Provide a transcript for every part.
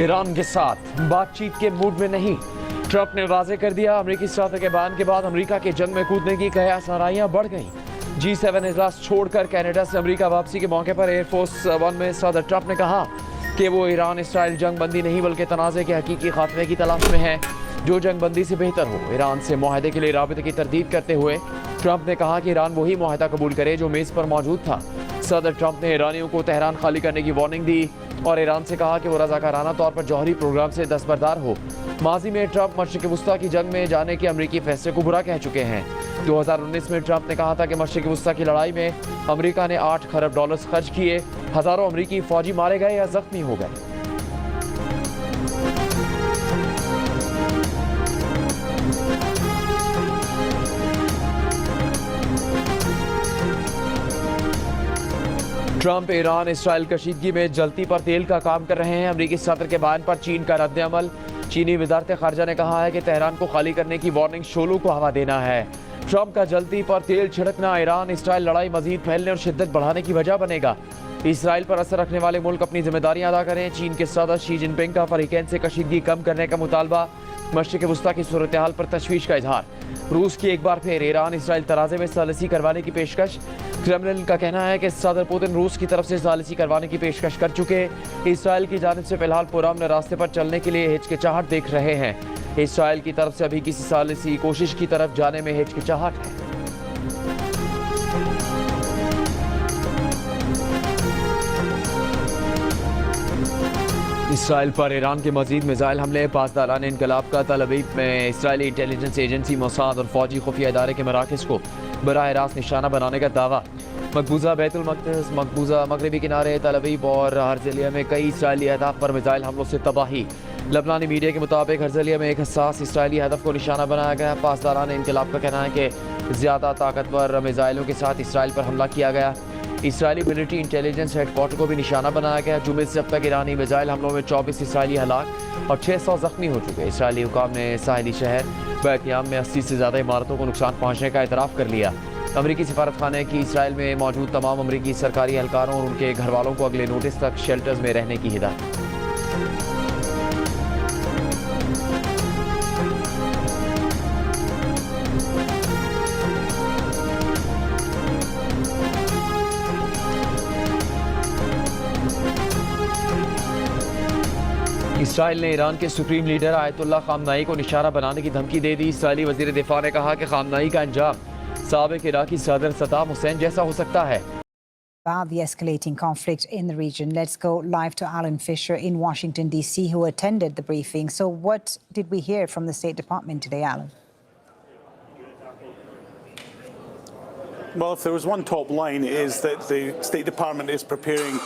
Iran के साथ बातचीत के मूड में नहीं। ट्रंप ने वाजे कर दिया, अमेरिकी सदर के बयान के बाद अमेरिका के जंग में कूदने की कयास आराइयां बढ़ गईं। G7 इजलास छोड़कर कनाडा से अमेरिका वापसी के मौके पर एयरफोर्स वन में सदर ट्रंप ने कहा कि वो ईरान इसराइल जंग बंदी नहीं बल्कि तनाज़े के हकीकी खात्मे की तलाश में है, जो जंग बंदी से बेहतर हो। ईरान से मुआहदे के लिए राबिते की तरदीद करते हुए ट्रंप ने कहा कि ईरान वही मुआहदा कबूल करे जो मेज़ पर मौजूद था। सदर ट्रंप ने ईरानियों को तेहरान खाली करने की वार्निंग दी और ईरान से कहा कि वो रज़ाकाराना तौर पर जौहरी प्रोग्राम से दस्तबरदार हो। माजी में ट्रंप मशरिक़ वुस्ता की जंग में जाने के अमरीकी फैसले को बुरा कह चुके हैं। 2019 में ट्रंप ने कहा था कि मशरिक़ वुस्ता की लड़ाई में अमरीका ने $8 खरब खर्च किए, हज़ारों अमरीकी फौजी मारे गए या जख्मी हो गए। ट्रंप ईरान इसराइल कशीदगी में जलती पर तेल का काम कर रहे हैं। अमरीकी सदर के बयान पर चीन का रद्द-ए-अमल। चीनी वज़ारत ख़ारजा ने कहा है कि तेहरान को खाली करने की वार्निंग शोलों को हवा देना है। ट्रंप का जलती पर तेल छिड़कना ईरान इसराइल लड़ाई मजीद फैलने और शिद्दत बढ़ाने की वजह बनेगा। इसराइल पर असर रखने वाले मुल्क अपनी जिम्मेदारियां अदा करें। चीन के सदर शी जिनपिंग का फरीकैन से कशीदगी कम करने का मुतालबा। मशरिक़ वुस्ता की सूरत हाल पर तशवीश का इजहार। रूस की एक बार फिर ईरान इसराइल तनाज़े में सालिसी करवाने की पेशकश। क्रेमलिन का कहना है कि सदर पुतिन रूस की तरफ से सालिसी करवाने की पेशकश कर चुके। इसराइल की जानिब से फिलहाल पुरअमन रास्ते पर चलने के लिए हिचकिचाहट देख रहे हैं। इसराइल की तरफ से अभी किसी सालिसी कोशिश की तरफ जाने में हिचकिचाहट है। इसराइल पर ईरान के मजीद मिसाइल हमले। पासदारान इनकलाब का तल अवीव में इसराइली इंटेलिजेंस एजेंसी मोसाद और फौजी खुफिया इदारे के मराकज़ को बराह रास्त निशाना बनाने का दावा। मकबूजा बैतुल मक़दस, मकबूजा मगरबी किनारे, तल अवीव और हर्जलिया में कई इसराइली अहदाफ पर मिसाइल हमलों से तबाही। लबनानी मीडिया के मुताबिक हर्जलिया में एक हसास इसराइली हदफ को निशाना बनाया गया। पासदारान इनकलाब का कहना है कि ज़्यादा ताकतवर मिसाइलों के साथ इसराइल पर हमला किया गया। इसराइली मिलिट्री इंटेलिजेंस हेडक्वार्टर को भी निशाना बनाया गया। जुमे से अब तक ईरानी मिसाइल हमलों में 24 इसराइली हलाक और 600 जख्मी हो चुके। इसराइली हुकाम ने साहिली शहर बैतयाम में 80 से ज़्यादा इमारतों को नुकसान पहुँचने का एतराफ़ कर लिया। अमरीकी सफारत खाने की इसराइल में मौजूद तमाम अमरीकी सरकारी एहलकारों और उनके घर वालों को अगले नोटिस तक शेल्टर्स में रहने की हिदायत। इसराइल ने ईरान के सुप्रीम लीडर आयतुल्लाह खामनाई को निशाना बनाने की धमकी दे दी। इसराइली वज़ीर दिफा ने कहा कि खामनाई का अंजाम साबिक इराकी सदर सद्दाम हुसैन जैसा हो सकता है। About the escalating conflict in the region, let's go live to Alan Fisher in Washington, D.C., who attended the briefing. So what did we hear from the State Department today, Alan? Well, if there was one top line, it is that the State Department is preparing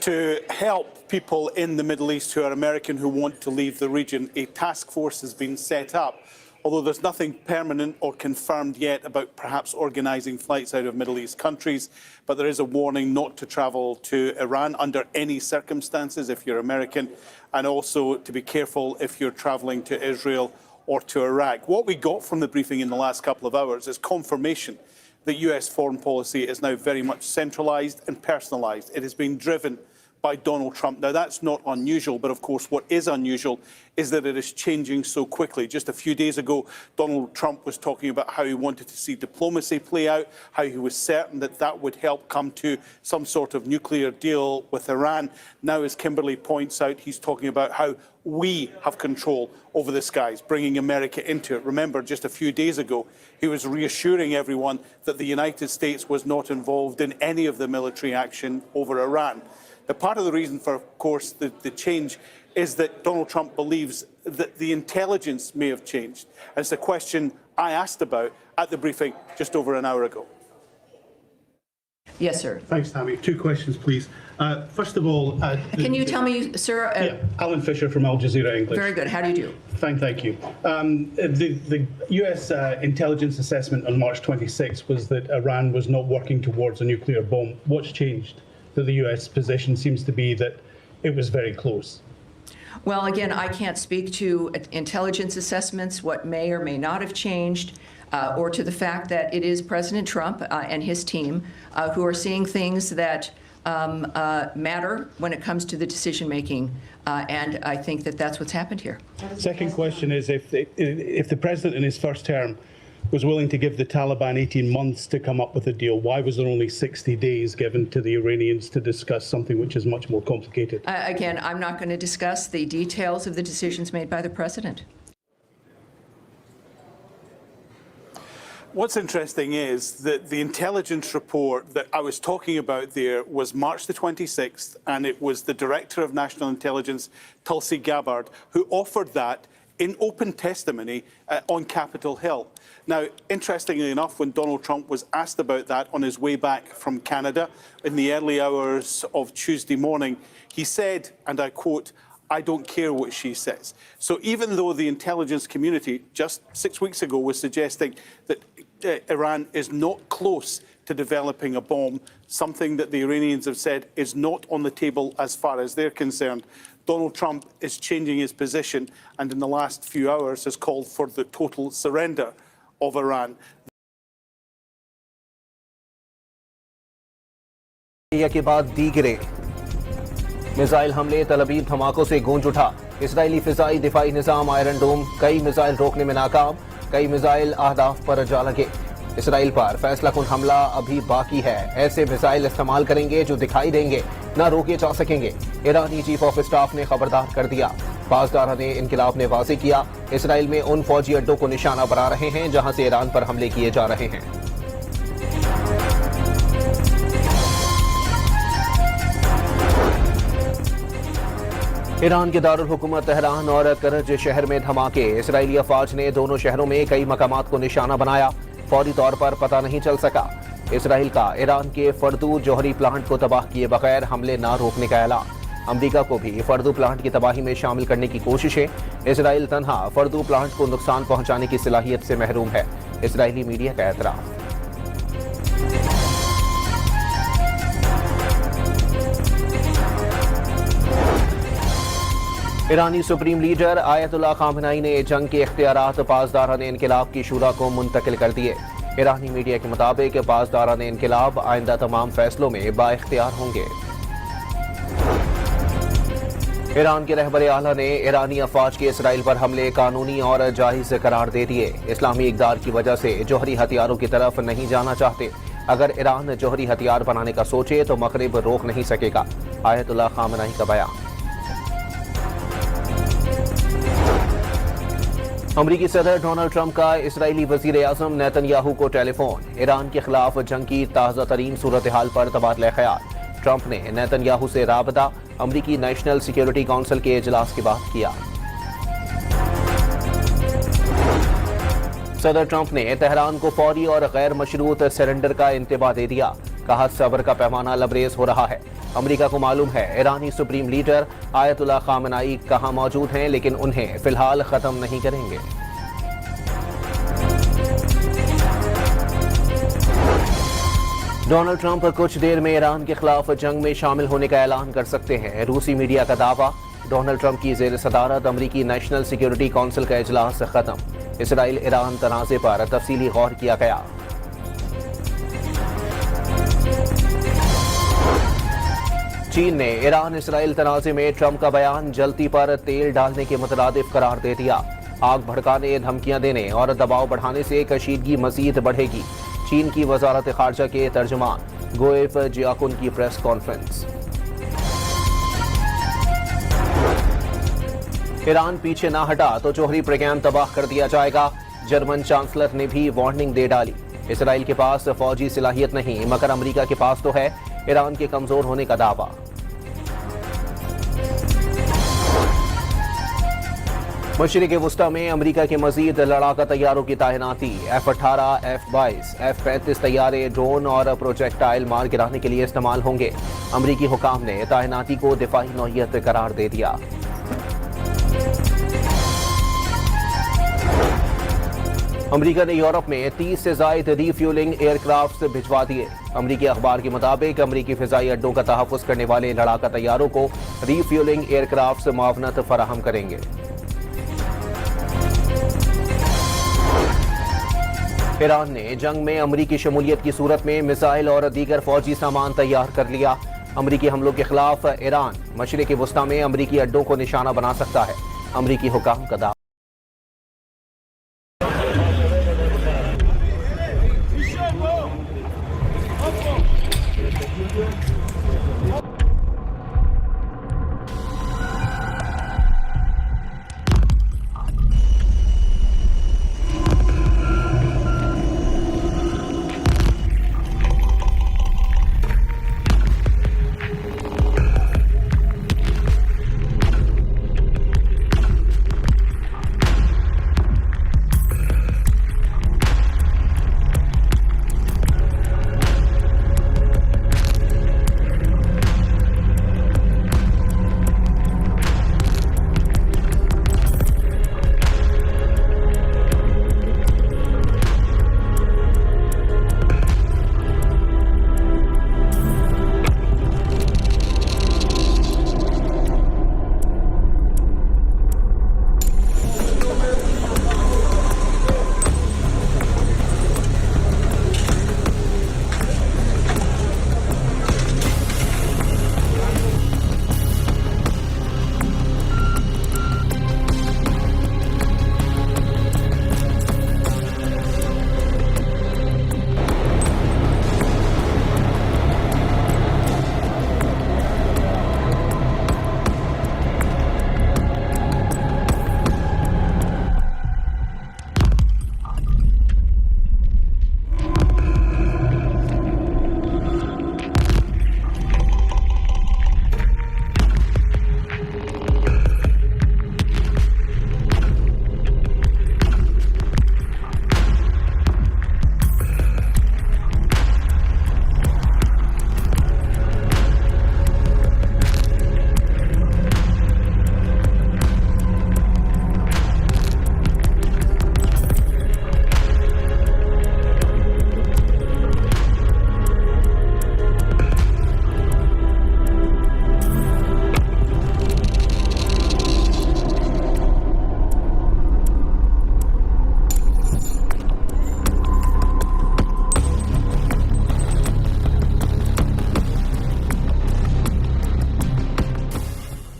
to help people in the Middle East who are American who want to leave the region. A task force has been set up, although there's nothing permanent or confirmed yet about perhaps organising flights out of Middle East countries. But there is a warning not to travel to Iran under any circumstances if you're American, and also to be careful if you're travelling to Israel or to Iraq. What we got from the briefing in the last couple of hours is confirmation that US foreign policy is now very much centralised and personalised. It has been driven by Donald Trump. Now, that's not unusual, but of course what is unusual is that it is changing so quickly. Just a few days ago, Donald Trump was talking about how he wanted to see diplomacy play out, how he was certain that that would help come to some sort of nuclear deal with Iran. Now, as Kimberly points out, he's talking about how we have control over the skies, bringing America into it. Remember, just a few days ago, he was reassuring everyone that the United States was not involved in any of the military action over Iran. Now, part of the reason for, of course, the change is that Donald Trump believes that the intelligence may have changed. And it's a question I asked about at the briefing just over an hour ago. Yes, sir. Thanks, Tammy. Two questions, please. First of all... Can you tell me, sir... Alan Fisher from Al Jazeera English. Very good. How do you do? Fine, thank you. The US intelligence assessment on March 26 was that Iran was not working towards a nuclear bomb. What's changed? That the US position seems to be that it was very close. Well, again, I can't speak to intelligence assessments, what may or may not have changed, or to the fact that it is President Trump and his team who are seeing things that matter when it comes to the decision making, and I think that that's what's happened here. Second question is, if the president in his first term was willing to give the Taliban 18 months to come up with a deal, why was there only 60 days given to the Iranians to discuss something which is much more complicated? Again, I'm not going to discuss the details of the decisions made by the president. What's interesting is that the intelligence report that I was talking about there was March the 26th, and it was the Director of National Intelligence, Tulsi Gabbard, who offered that in open testimony on Capitol Hill. Now, interestingly enough, when Donald Trump was asked about that on his way back from Canada in the early hours of Tuesday morning, he said, and I quote, "I don't care what she says." So even though the intelligence community just 6 weeks ago was suggesting that Iran is not close to developing a bomb, something that the Iranians have said is not on the table as far as they're concerned, Donald Trump is changing his position and in the last few hours has called for the total surrender of Iran. के बाद दी गिरे missile हमले तल अवीव धमाकों से गूंज उठा। Israeli Fizaia दिफाई निजाम iron डोम कई missile रोकने में नाकाम, कई मिसाइल अहदाफ पर जा लगे। इसराइल पर फैसला कुन हमला अभी बाकी है। ऐसे मिसाइल इस्तेमाल करेंगे जो दिखाई देंगे, न रोके जा सकेंगे। ईरानी चीफ ऑफ स्टाफ ने खबरदार कर दिया। पासदार ने इनकिलाब ने वाज़ेह किया, इसराइल में उन फौजी अड्डों को निशाना बना रहे हैं जहां से ईरान पर हमले किए जा रहे हैं। ईरान के दारुल हुकूमत तेहरान और करज शहर में धमाके। इसराइली अफवाज ने दोनों शहरों में कई मकामात को निशाना बनाया, फौरी तौर पर पता नहीं चल सका। इसराइल का ईरान के फर्दू जौहरी प्लांट को तबाह किए बगैर हमले न रोकने का ऐलान। अमरीका को भी फर्दू प्लांट की तबाही में शामिल करने की कोशिशें। इसराइल तन्हा फर्दू प्लांट को नुकसान पहुंचाने की सलाहियत से महरूम है, इसराइली मीडिया का एतराफ। ईरानी सुप्रीम लीडर आयतुल्लाह खामेनी ने जंग के इख्तियारात पासदारान इनकिलाब की शूरा को मुंतकिल कर दिए। ईरानी मीडिया के मुताबिक पासदारान इनकिलाब आइंदा तमाम फैसलों में बाइख्तियार होंगे। ईरान के रहबर आला ने ईरानी अफवाज के इसराइल पर हमले कानूनी और जायज करार दे दिए। इस्लामी इक़दार की वजह से जौहरी हथियारों की तरफ नहीं जाना चाहते। अगर ईरान जौहरी हथियार बनाने का सोचे तो मगरिब रोक नहीं सकेगा, आयतुल्लाह खामेनी का बयान। अमरीकी सदर डोनाल्ड ट्रंप का इसराइली वजीर आजम नेतन्याहू को टेलीफोन। ईरान के खिलाफ जंग की ताज़ा तरीन सूरत हाल पर तबादला ख्याल। ट्रंप ने नेतन्याहू से राबता अमरीकी नेशनल सिक्योरिटी काउंसिल के इजलास के बाद किया। सदर ट्रंप ने तेहरान को फौरी और गैर मशरूत सरेंडर का इंतबाह दे दिया। कहा सब्र का पैमाना लबरेज हो रहा है। अमरीका को मालूम है ईरानी सुप्रीम लीडर आयतुल्लाह खामेनी कहां मौजूद हैं, लेकिन उन्हें फिलहाल खत्म नहीं करेंगे। डोनाल्ड ट्रंप कुछ देर में ईरान के खिलाफ जंग में शामिल होने का ऐलान कर सकते हैं, रूसी मीडिया का दावा। डोनाल्ड ट्रंप की जेर सदारत अमरीकी नेशनल सिक्योरिटी काउंसिल का इजलास खत्म। इसराइल ईरान तनाज़े पर तफसीली गौर किया गया। चीन ने ईरान इसराइल तनाज़े में ट्रंप का बयान जलती पर तेल डालने के मुतरादिफ करार दे दिया। आग भड़काने, धमकियां देने और दबाव बढ़ाने से कशीदगी मजीद बढ़ेगी। चीन की वजारत खारजा के तर्जुमान गोएफ जियाकुन की प्रेस कॉन्फ्रेंस। ईरान पीछे ना हटा तो जौहरी प्रोग्राम तबाह कर दिया जाएगा। जर्मन चांसलर ने भी वार्निंग दे डाली। इसराइल के पास फौजी सलाहियत नहीं, मगर अमरीका के पास तो है। ईरान के कमजोर होने का दावा। मशरिक़ वुस्ता में अमरीका के मजीद लड़ाका तैयारों की तैनाती। F-18, F-22, F-35 तैयारे ड्रोन और प्रोजेक्टाइल मार गिराने के लिए इस्तेमाल होंगे। अमरीकी हुकाम ने तैनाती को दिफाई नौयत करार दे दिया। अमरीका ने यूरोप में 30 से ज़ायद रीफ्यूलिंग एयरक्राफ्ट भिजवा दिए। अमरीकी अखबार के मुताबिक अमरीकी फिजाई अड्डों का तहफ़्फ़ुज़ करने वाले लड़ाका तैयारों को रीफ्यूलिंग एयरक्राफ्ट मावनत फराहम करेंगे। ईरान ने जंग में अमरीकी शमूलियत की सूरत में मिसाइल और दीगर फौजी सामान तैयार कर लिया। अमरीकी हमलों के खिलाफ ईरान मशरिक़ वस्ता में अमरीकी अड्डों को निशाना बना सकता है। अमरीकी हुकाम का दावा।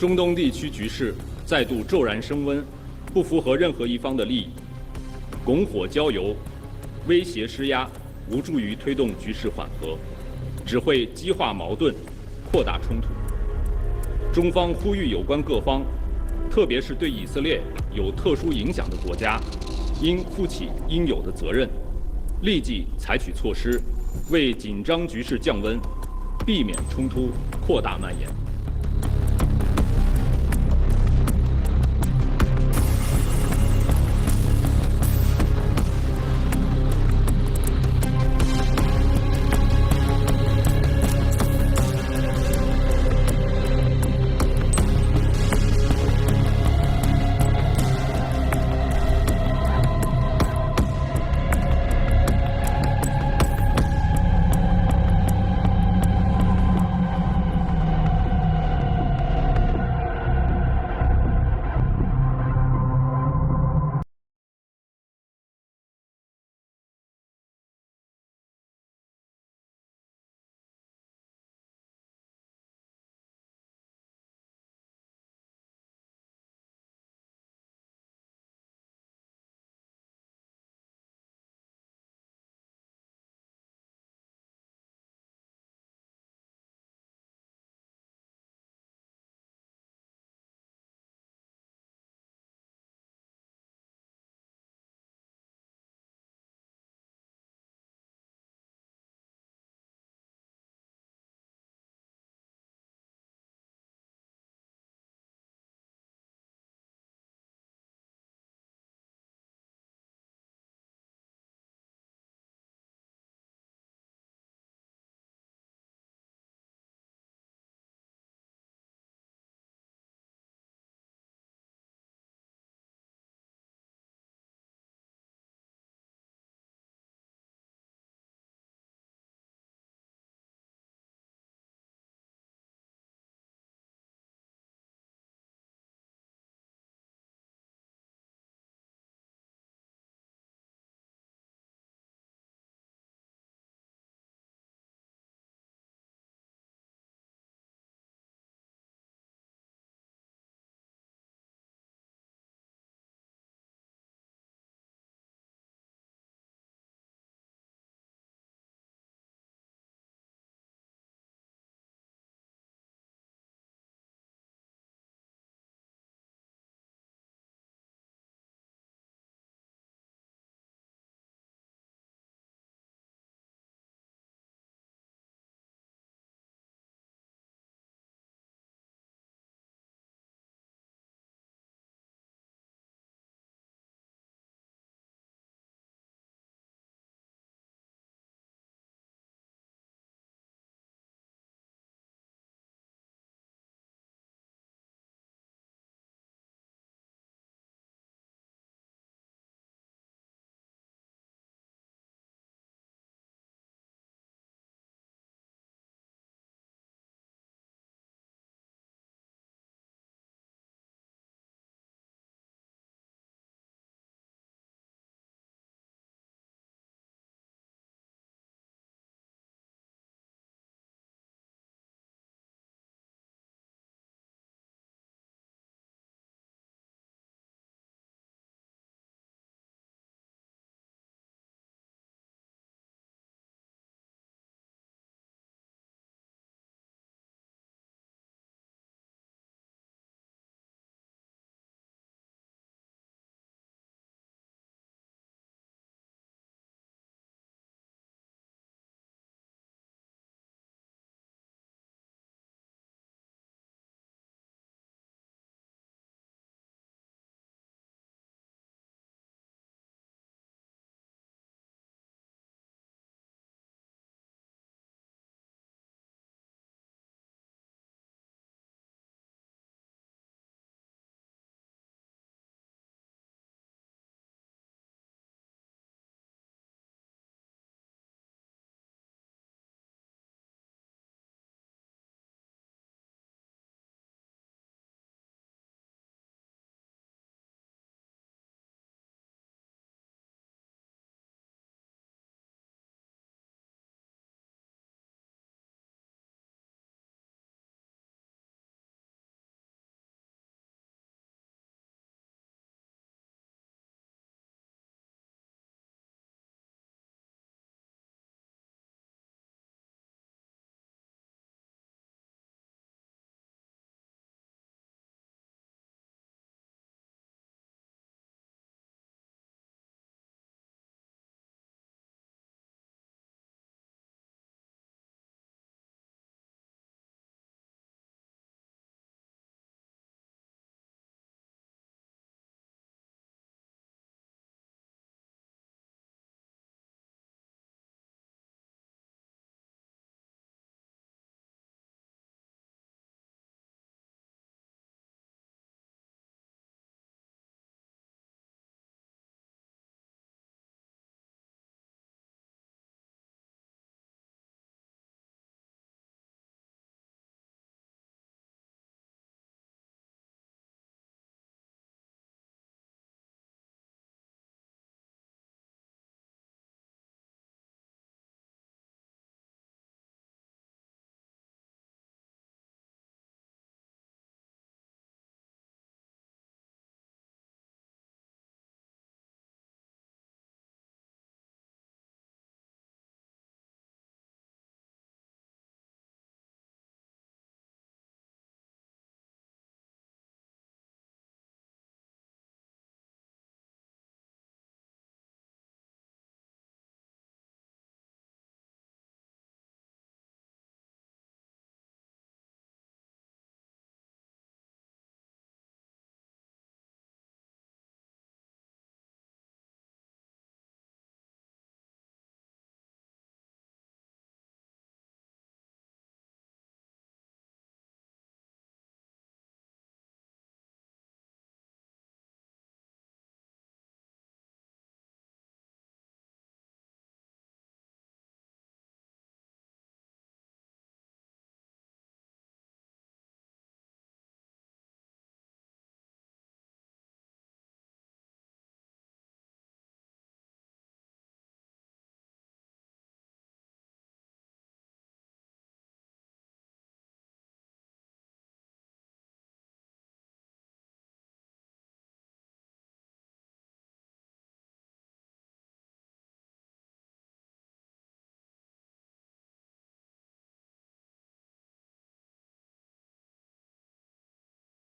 中东地区局势再度骤然升温，不符合任何一方的利益，拱火浇油、威胁施压，无助于推动局势缓和，只会激化矛盾、扩大冲突。中方呼吁有关各方，特别是对以色列有特殊影响的国家，应负起应有的责任，立即采取措施，为紧张局势降温，避免冲突扩大蔓延。